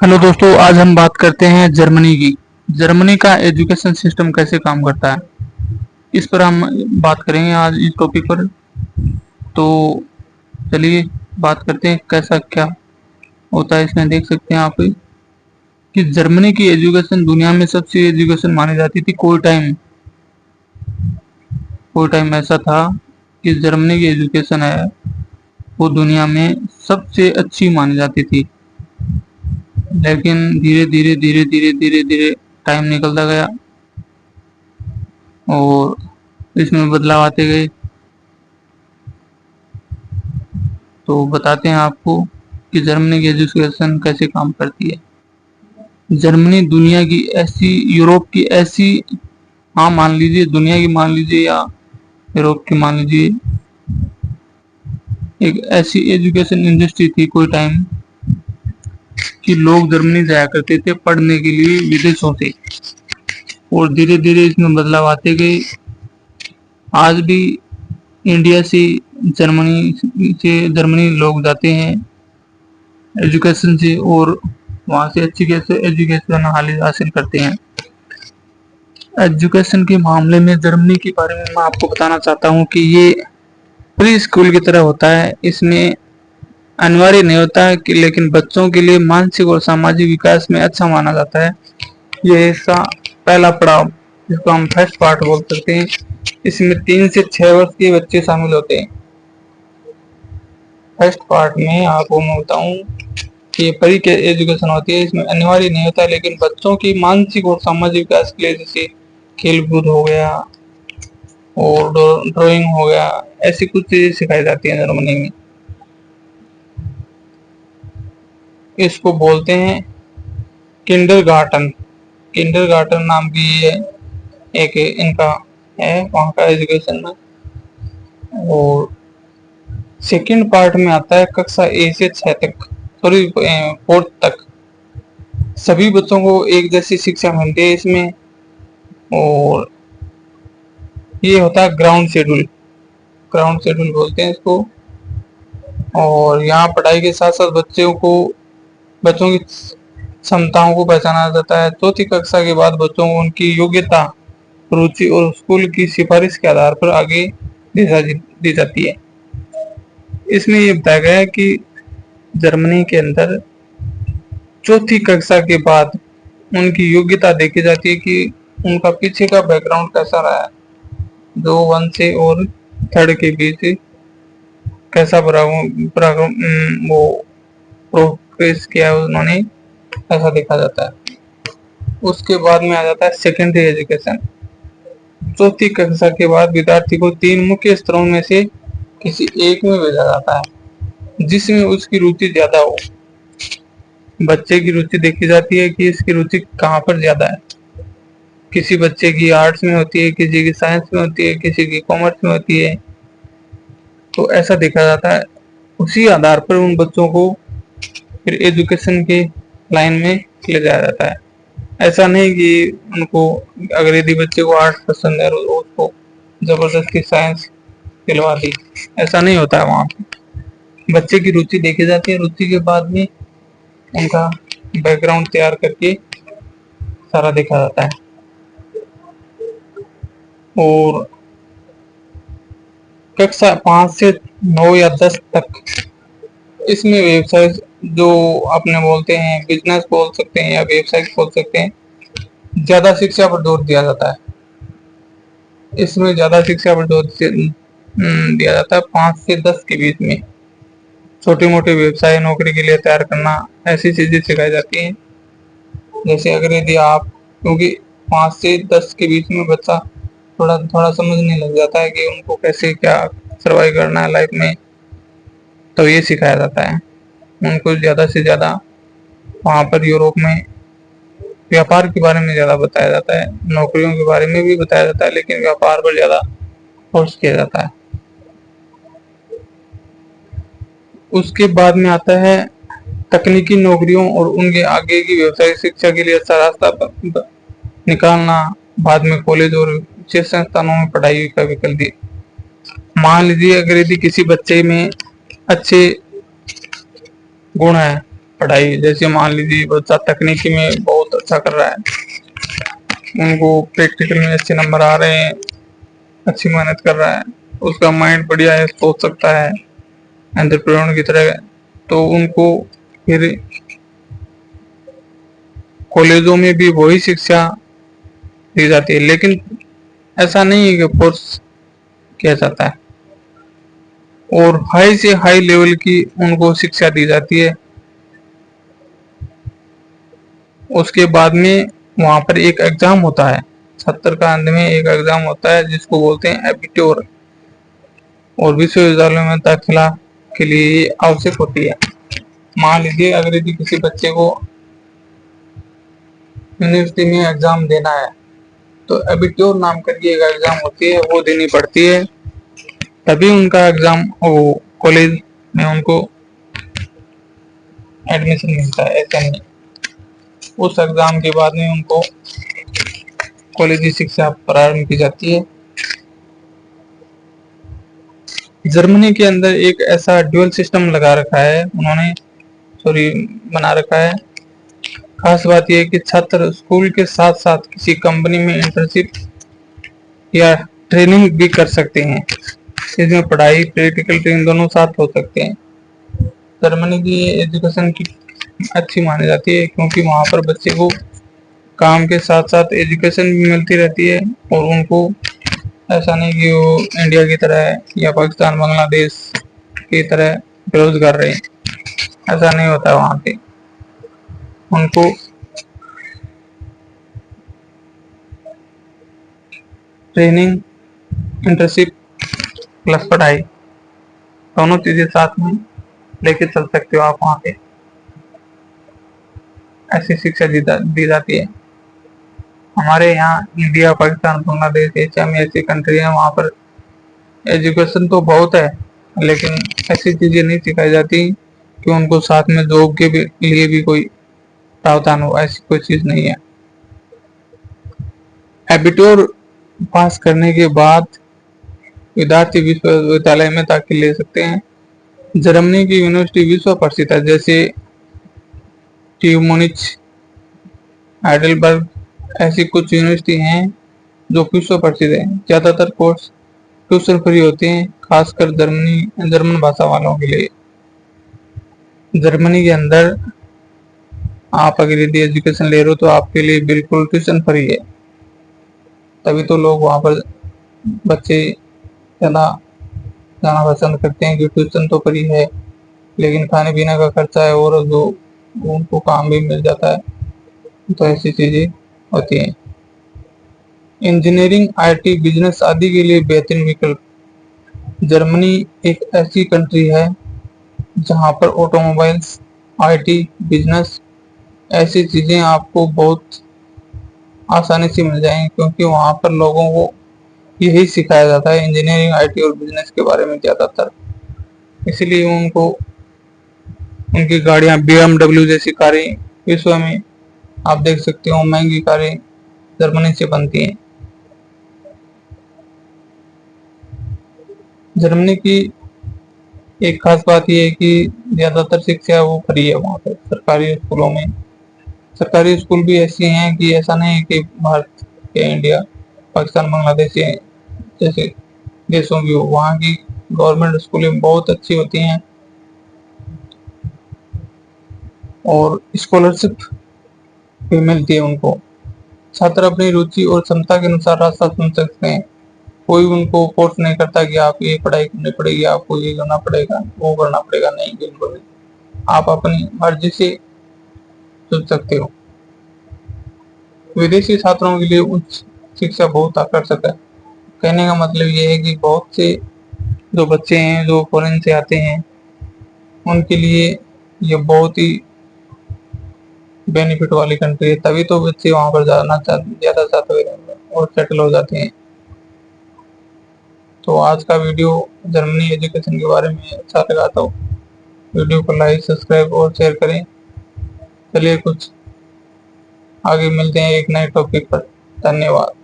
Hello दोस्तों, आज हम बात करते हैं जर्मनी की। जर्मनी का एजुकेशन सिस्टम कैसे काम करता है, इस पर हम बात करेंगे आज इस टॉपिक पर। तो चलिए बात करते हैं कैसा क्या होता है। इसमें देख सकते हैं आप कि जर्मनी की एजुकेशन दुनिया में सबसे एजुकेशन मानी जाती थी। कोई टाइम ऐसा था कि जर्मनी की एजुकेशन है वो दुनिया में सबसे अच्छी मानी जाती थी। लेकिन धीरे धीरे टाइम निकलता गया और इसमें बदलाव आते गए। तो बताते हैं आपको कि जर्मनी की एजुकेशन कैसे काम करती है। जर्मनी दुनिया की ऐसी, यूरोप की ऐसी, हाँ मान लीजिए दुनिया की मान लीजिए या यूरोप की मान लीजिए, एक ऐसी एजुकेशन इंडस्ट्री थी कोई टाइम कि लोग जर्मनी जाया करते थे पढ़ने के लिए विदेशों से। और धीरे धीरे इसमें बदलाव आते गए। आज भी इंडिया से जर्मनी लोग जाते हैं एजुकेशन से और वहाँ से अच्छी कैसे एजुकेशन हासिल करते हैं। एजुकेशन के मामले में जर्मनी के बारे में मैं आपको बताना चाहता हूँ कि ये प्री स्कूल की तरह होता है। इसमें अनिवार्य नहीं होता है कि, लेकिन बच्चों के लिए मानसिक और सामाजिक विकास में अच्छा माना जाता है। ये इसका पहला पड़ाव, जिसको हम फर्स्ट पार्ट बोल सकते हैं। इसमें 3 से 6 वर्ष के बच्चे शामिल होते हैं। फर्स्ट पार्ट में आपको मैं बताऊं कि ये प्री के एजुकेशन होती है। इसमें अनिवार्य नहीं होता, लेकिन बच्चों की मानसिक और सामाजिक विकास के लिए जैसे खेल कूद हो गया और ड्राइंग हो गया, ऐसी कुछ चीजें सिखाई जाती है जर्मनी में। इसको बोलते हैं किंडरगार्टन। किंडरगार्टन नाम की ये एक इनका है वहाँ का एजुकेशन में। और सेकंड पार्ट में आता है कक्षा ए से 6 तक, सॉरी 4th तक। सभी बच्चों को एक जैसी शिक्षा मिलती है इसमें। और ये होता है ग्राउंड शेड्यूल, ग्राउंड शेड्यूल बोलते हैं इसको। और यहाँ पढ़ाई के साथ साथ बच्चों की क्षमताओं को पहचाना जाता है। 4th कक्षा के बाद बच्चों को उनकी योग्यता, रुचि और स्कूल की सिफारिश के आधार पर आगे दी जाती है। इसमें ये बताया गया है कि जर्मनी के अंदर 4th कक्षा के बाद उनकी योग्यता देखी जाती है कि उनका पीछे का बैकग्राउंड कैसा रहा है, जो 1 से और 3rd के बीच कैसा वो प्रोग्रेस किया उन्होंने, ऐसा देखा जाता है। उसके बाद में आ जाता है सेकेंडरी एजुकेशन। 4th कक्षा के बाद विद्यार्थी को 3 मुख्य स्तरों में से किसी एक में भेजा जाता है, जिसमें उसकी रुचि ज्यादा हो। बच्चे की रुचि देखी जाती है कि इसकी रुचि कहाँ पर ज्यादा है। किसी बच्चे की आर्ट्स में होती है, किसी की साइंस में होती है, किसी की कॉमर्स में होती है। तो ऐसा देखा जाता है। उसी आधार पर उन बच्चों को फिर एजुकेशन के लाइन में ले जाया जाता है। ऐसा नहीं कि उनको, अगर यदि बच्चे को आर्ट्स पसंद है तो उसको जबरदस्ती साइंस दिलवा दी, ऐसा नहीं होता है। वहाँ पे बच्चे की रुचि देखी जाती है। रुचि के बाद में उनका बैकग्राउंड तैयार करके सारा देखा जाता है। और कक्षा 5 से 9 या 10 तक इसमें व्यवसाय, जो आपने बोलते हैं बिजनेस बोल सकते हैं या व्यवसाय बोल सकते हैं, ज्यादा शिक्षा पर जोर दिया जाता है। इसमें ज्यादा शिक्षा पर जोर दिया जाता है 5 से 10 के बीच में। छोटे मोटे व्यवसाय नौकरी के लिए तैयार करना, ऐसी चीजें सिखाई जाती हैं। जैसे अगर यदि आप, क्योंकि 5 से 10 के बीच में बच्चा थोड़ा थोड़ा समझने लग जाता है कि उनको कैसे क्या सर्वाइव करना है लाइफ में, तो ये सिखाया जाता है उनको। ज्यादा से ज्यादा वहाँ पर यूरोप में व्यापार के बारे में ज्यादा बताया जाता है। नौकरियों के बारे में भी बताया जाता है, लेकिन व्यापार पर ज्यादा फोर्स किया जाता है। उसके बाद में आता है तकनीकी नौकरियों और उनके आगे की व्यवसायिक शिक्षा के लिए अच्छा रास्ता निकालना। बाद में कॉलेज और विशेष संस्थानों में पढ़ाई का विकल्प दिए। मान लीजिए अगर यदि किसी बच्चे में अच्छे गुण है पढ़ाई, जैसे मान लीजिए बच्चा तकनीकी में बहुत अच्छा कर रहा है, उनको प्रैक्टिकल में अच्छे नंबर आ रहे हैं, अच्छी मेहनत कर रहा है, उसका माइंड बढ़िया है, सोच सकता है एंटरप्रेन्योर की तरह, तो उनको फिर कॉलेजों में भी वही शिक्षा दी जाती है। लेकिन ऐसा नहीं है कि फोर्स किया जाता है, और हाई से हाई लेवल की उनको शिक्षा दी जाती है। उसके बाद में वहां पर एक एग्जाम होता है, 70 का अंत में एक एग्जाम होता है जिसको बोलते हैं एबिट्योर, और विश्वविद्यालय में दाखिला के लिए आवश्यक होती है। मान लीजिए अगर यदि किसी बच्चे को यूनिवर्सिटी में एग्जाम देना है, तो एबिट्योर नाम करके एक एग्जाम होती है, वो देनी पड़ती है, तभी उनका एग्जाम वो कॉलेज में उनको एडमिशन मिलता है। ऐसा नहीं, उस एग्जाम के बाद में उनको कॉलेज शिक्षा प्रारंभ की जाती है। जर्मनी के अंदर एक ऐसा ड्यूअल सिस्टम लगा रखा है उन्होंने, सॉरी बना रखा है। खास बात यह है कि छात्र स्कूल के साथ साथ किसी कंपनी में इंटर्नशिप या ट्रेनिंग भी कर सकते हैं। इसमें पढ़ाई प्रैक्टिकल ट्रेनिंग दोनों साथ हो सकते हैं। जर्मनी की एजुकेशन की अच्छी मानी जाती है, क्योंकि वहां पर बच्चे को काम के साथ साथ एजुकेशन भी मिलती रहती है, और उनको ऐसा नहीं कि वो इंडिया की तरह या पाकिस्तान बांग्लादेश की तरह बेरोजगार रहे, ऐसा नहीं होता वहां पे। उनको ट्रेनिंग, इंटर्नशिप प्लस पढ़ाई दोनों चीजें साथ में लेके चल सकते हो आप वहां पे, ऐसी शिक्षा दी जाती है। हमारे यहाँ इंडिया पाकिस्तान बांग्लादेश एशिया में ऐसी कंट्री है, वहां पर एजुकेशन तो बहुत है, लेकिन ऐसी चीजें नहीं सिखाई जाती कि उनको साथ में जॉब के लिए भी कोई प्रावधान हो, ऐसी कोई चीज नहीं है। एबिट्योर पास करने के बाद विद्यार्थी विश्वविद्यालय में दाखिल ले सकते हैं। जर्मनी की यूनिवर्सिटी विश्व प्रसिद्ध है, जैसे ट्यूब म्यूनिच, हाइडेलबर्ग, ऐसी कुछ यूनिवर्सिटी हैं जो विश्व प्रसिद्ध है। ज्यादातर कोर्स ट्यूशन फ्री होते हैं, खासकर जर्मन भाषा वालों के लिए। जर्मनी के अंदर आप अगर यदि एजुकेशन ले रहे हो तो आपके लिए बिल्कुल ट्यूशन फ्री है, तभी तो लोग वहां पर बच्चे ज्यादा जाना पसंद करते हैं कि ट्यूशन तो फ्री है, लेकिन खाने पीने का खर्चा है, और जो उनको काम भी मिल जाता है, तो ऐसी चीजें होती हैं। इंजीनियरिंग, आईटी, बिजनेस आदि के लिए बेहतरीन विकल्प। जर्मनी एक ऐसी कंट्री है जहां पर ऑटोमोबाइल्स, आईटी, बिजनेस ऐसी चीजें आपको बहुत आसानी से मिल जाएंगी, क्योंकि वहां पर लोगों को यही सिखाया जाता है, इंजीनियरिंग, आईटी और बिजनेस के बारे में ज्यादातर। इसलिए उनको उनकी गाड़ियां BMW जैसी कारें विश्व में आप देख सकते हो, महंगी कारें जर्मनी से बनती हैं। जर्मनी की एक खास बात यह है कि ज्यादातर शिक्षा वो फ्री है वहाँ पे, सरकारी स्कूलों में। सरकारी स्कूल भी ऐसी हैं कि ऐसा नहीं है कि भारत या इंडिया पाकिस्तान बांग्लादेश जैसे देशों की हो, वहाँ की गवर्नमेंट स्कूलें बहुत अच्छी होती हैं, और स्कॉलरशिप भी मिलती है उनको। छात्र अपनी रुचि और क्षमता के अनुसार रास्ता चुन सकते हैं, कोई उनको फोर्स नहीं करता कि आप ये पढ़ाई करनी पड़ेगी, आपको ये करना पड़ेगा, वो करना पड़ेगा, नहीं, बिल्कुल नहीं। आप अपनी मर्जी से चुन सकते हो। विदेशी छात्रों के लिए उच्च शिक्षा बहुत आकर्षक है। कहने का मतलब ये है कि बहुत से जो बच्चे हैं जो फॉरेन से आते हैं, उनके लिए ये बहुत ही बेनिफिट वाली कंट्री है, तभी तो बच्चे वहां पर ज्यादा चाहते हैं और सेटल हो जाते हैं। तो आज का वीडियो जर्मनी एजुकेशन के बारे में अच्छा लगा तो वीडियो को लाइक, सब्सक्राइब और शेयर करें। चलिए कुछ आगे मिलते हैं एक नए टॉपिक पर। धन्यवाद।